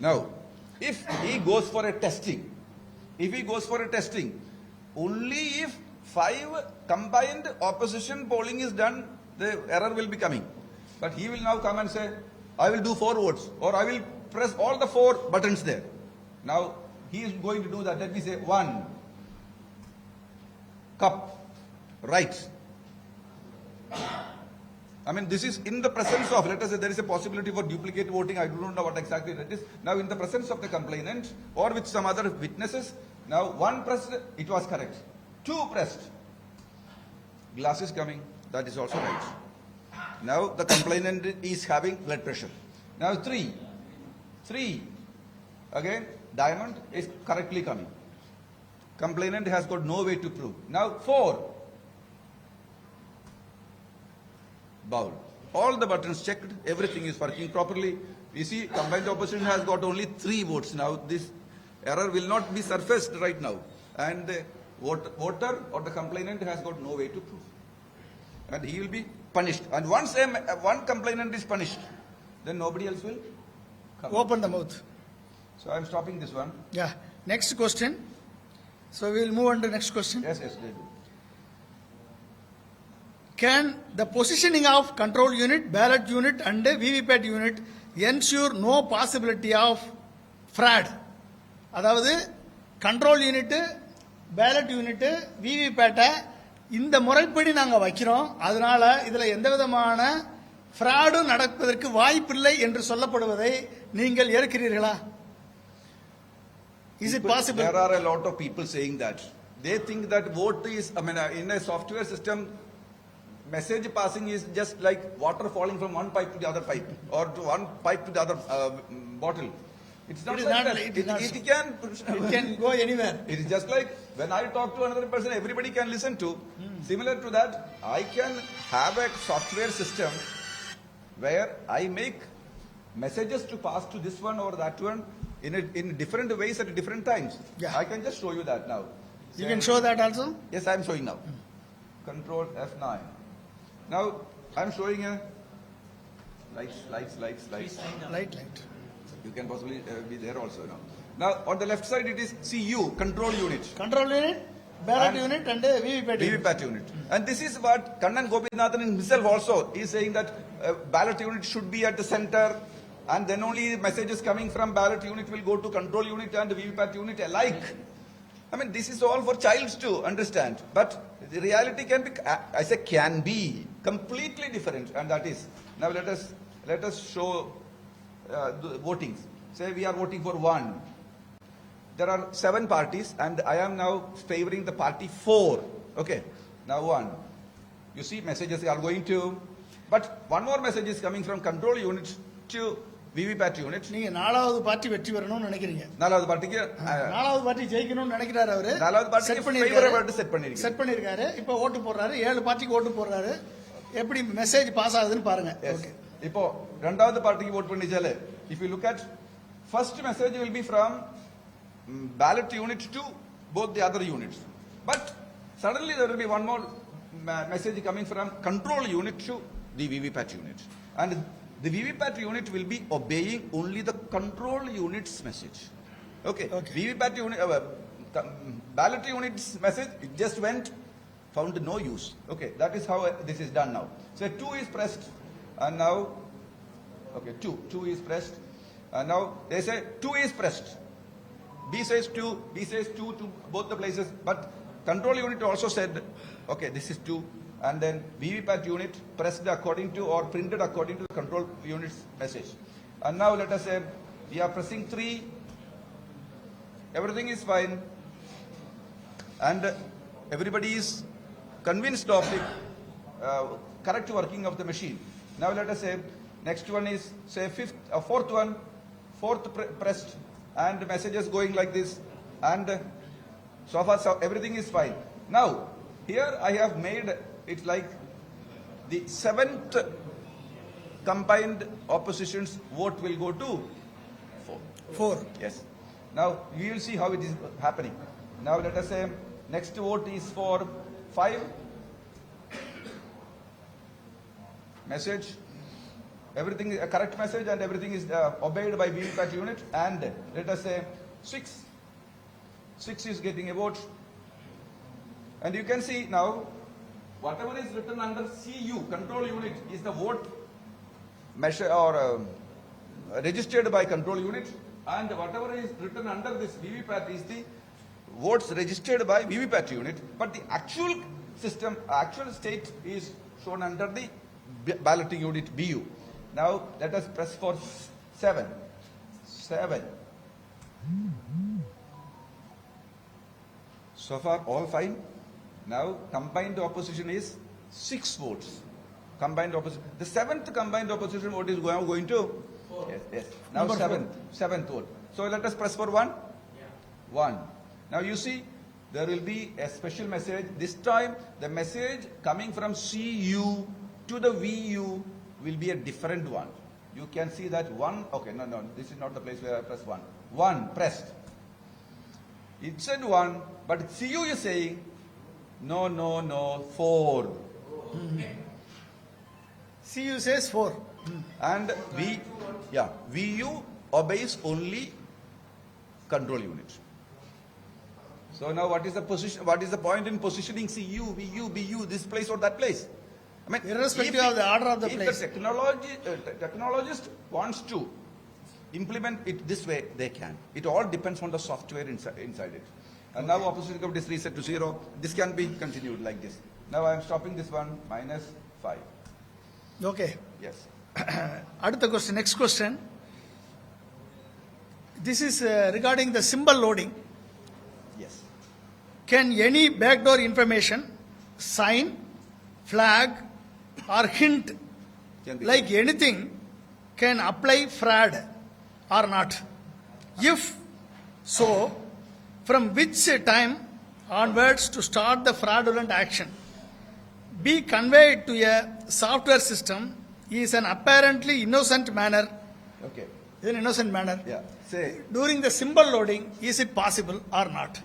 Now, if he goes for a testing, only if 5 combined opposition polling is done, the error will be coming. But he will now come and say, I will do 4 votes, or I will press all the 4 buttons there. Now, he is going to do that. Let me say 1 cup, right. I mean, this is in the presence of, let us say there is a possibility for duplicate voting. I do not know what exactly that is. Now, in the presence of the complainant or with some other witnesses, now 1 pressed, it was correct. 2 pressed, glass is coming, that is also right. Now, the complainant is having blood pressure. Now, 3, again, diamond is correctly coming. Complainant has got no way to prove. Now, 4, bowl. All the buttons checked, everything is working properly. You see, combined opposition has got only 3 votes now. This error will not be surfaced right now. And the voter or the complainant has got no way to prove. And he will be punished. And once one complainant is punished, then nobody else will come. Open the mouth. So I am stopping this one. Yeah. Next question. So we will move on to the next question. Yes, they do. Can the positioning of control unit, ballot unit and VVPAT unit ensure no possibility of fraud? அதாவது control unit, ballot unit, விவிபேட்டை இந்த முறைப்படி நாங்கள் வைக்கிறோம், அதனால இதில் எந்த விதமான ஃப்ராடும் நடப்பதற்கு வாய்ப்பில்லை என்று சொல்லப்படுவதை நீங்கள் ஏற்கிறீர்களா? Is it possible? There are a lot of people saying that. They think that vote is, I mean, in a software system, message passing is just like water falling from one pipe to the other pipe, or to one pipe to the other bottle. It's not like that. It can go anywhere. It is just like when I talk to another person, everybody can listen to. Similar to that, I can have a software system where I make messages to pass to this one or that one in different ways at different times. Yeah. I can just show you that now. You can show that also? Yes, I am showing now. Control F9. Now I am showing a lights. Light. You can possibly be there also now. Now on the left side it is CU, control unit. Control unit, ballot unit and VVPAT unit. VVPAT unit. And this is what Kannan Gopinathan himself also is saying, that ballot unit should be at the center, and then only messages coming from ballot unit will go to control unit and VVPAT unit alike. I mean, this is all for childs to understand. But the reality can be, I say can be, completely different. And that is, now let us show the votings. Say we are voting for 1. There are 7 parties and I am now favoring the party 4. Okay, now 1. You see messages are going to, but one more message is coming from control unit to VVPAT unit. நீங்க 4வது party வெற்றி பெறணும்னு நினைக்கிறீங்க. 4வது பார்ட்டிக்கு 4வது party ஜெயிக்கணும்னு நினைக்கிறாரு அவரு. 4வது பார்ட்டிக்கு ஃபேவரபிள் செட் பண்ணிருக்காரு. இப்போ ஓட்டு போடுறாரு. 7 பார்ட்டிக்கு ஓட்டு போடுறாரு. எப்படி மெசேஜ் பாஸ் ஆகுதுன்னு பாருங்க. ஓகே. இப்போ இரண்டாவது பார்ட்டிக்கு vote பண்ணிச்சாலே, if you look at first message will be from ballot unit to both the other units, but suddenly there will be one more message coming from control unit to the VVPAT unit, and the VVPAT unit will be obeying only the control unit's message. Okay. VVPAT unit, ballot unit's message, it just went, found no use. Okay, that is how this is done now. So 2 is pressed, and now, okay, 2 is pressed, and now they say 2 is pressed. B says 2, B says 2 to both the places, but control unit also said, okay, this is 2, and then VVPAT unit pressed according to or printed according to the control unit's message. And now let us say we are pressing 3, everything is fine, and everybody is convinced of the correct working of the machine. Now let us say next one is say 4th pressed, and messages going like this, and so far so everything is fine. Now here I have made it like the 7th combined opposition's vote will go to 4. Yes. Now we will see how it is happening. Now let us say next vote is for 5. Message everything is a correct message and everything is obeyed by VVPAT unit, and let us say 6 is getting a vote. And you can see now, whatever is written under CU, control unit, is the vote measure or registered by control unit, and whatever is written under this VVPAT is the votes registered by VVPAT unit, but the actual system, actual state is shown under the balloting unit BU. Now let us press for 7. So far all fine. Now combined opposition is 6 votes. Combined opposition. The 7th combined opposition vote is going to? Yes. Now Number 7th vote. So let us press for 1. 1. Now you see, there will be a special message. This time, the message coming from CU to the VU will be a different one. You can see that 1. Okay, no, this is not the place where I press 1. 1 pressed. It said 1, but CU is saying, no, 4. CU says 4. And VU obeys only control unit. So now what is the position? What is the point in positioning CU, VU, BU, this place or that place? I mean, Irrespective of the order of the place. If the technologist wants to implement it this way, they can. It all depends on the software inside it. And now opposition committee is reset to 0. This can be continued like this. Now I am stopping this one, -5. Okay. Yes. Adutha question, next question. This is regarding the symbol loading. Yes. Can any backdoor information, sign, flag, or hint, Can be. like anything, can apply fraud or not? If so, from which time onwards to start the fraudulent action? Be conveyed to a software system is an apparently innocent manner. Okay. In innocent manner. Yeah. Say. During the symbol loading, is it possible or not?